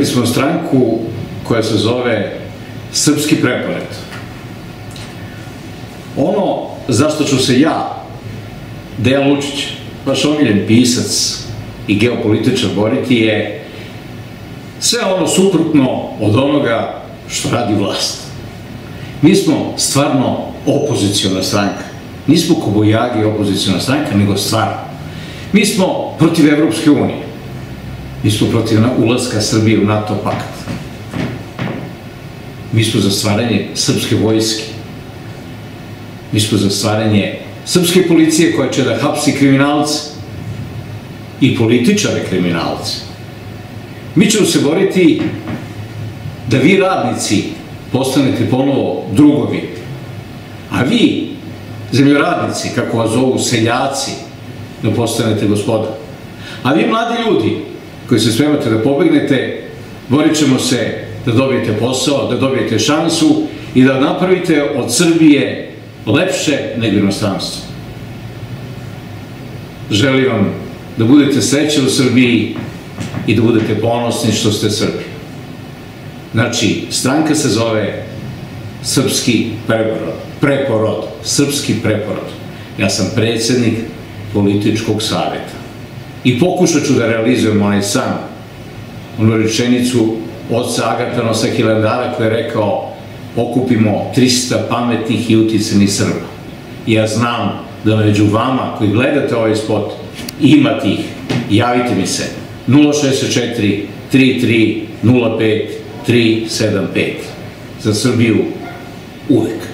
Formirali smo stranku koja se zove Srpski prepored. Ono zašto ću se ja, Dejan Lučić, vaš omiljen pisac i geopolitičar, boriti je sve ono suprotno od onoga što radi vlast. Mi smo stvarno opoziciona stranka. Nismo kobojagi opoziciona stranka, nego stvarno. Mi smo protiv Evropske unije. Mi smo protiv ulaska Srbije u NATO pakt. Mi smo za stvaranje srpske vojske. Mi smo za stvaranje srpske policije koja će da hapsi kriminalce i političare kriminalce. Mi ćemo se boriti da vi radnici postanete ponovo drugovi, a vi, zemljoradnici, kako vas zovu seljaci, da postanete gospoda. A vi, mladi ljudi, koji se spremate da pobegnete, borit ćemo se da dobijete posao, da dobijete šansu i da napravite od Srbije lepše nego inostranstvo. Želim vam da budete srećni u Srbiji i da budete ponosni što ste Srbi. Znači, stranka se zove Srpski preporod. Srpski preporod. Ja sam predsednik političkog saveta. I pokušat ću da realizujem onaj san, onu rečenicu oca Agatanosa Hilandara koji je rekao: okupimo 300 pametnih i uticanih Srba. Ja znam da među vama koji gledate ovaj spot ima tih. Javite mi se 064 33 05 375. Za Srbiju uvek.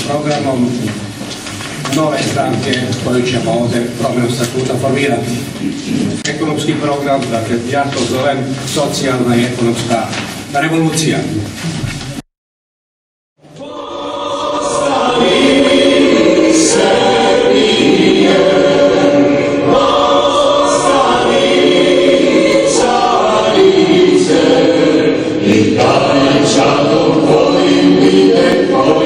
Programom nove stranke koju ćemo ovde promjenom statuta formirati. Ekonomski program, dakle, ja to zovem socijalna i ekonomska revolucija. I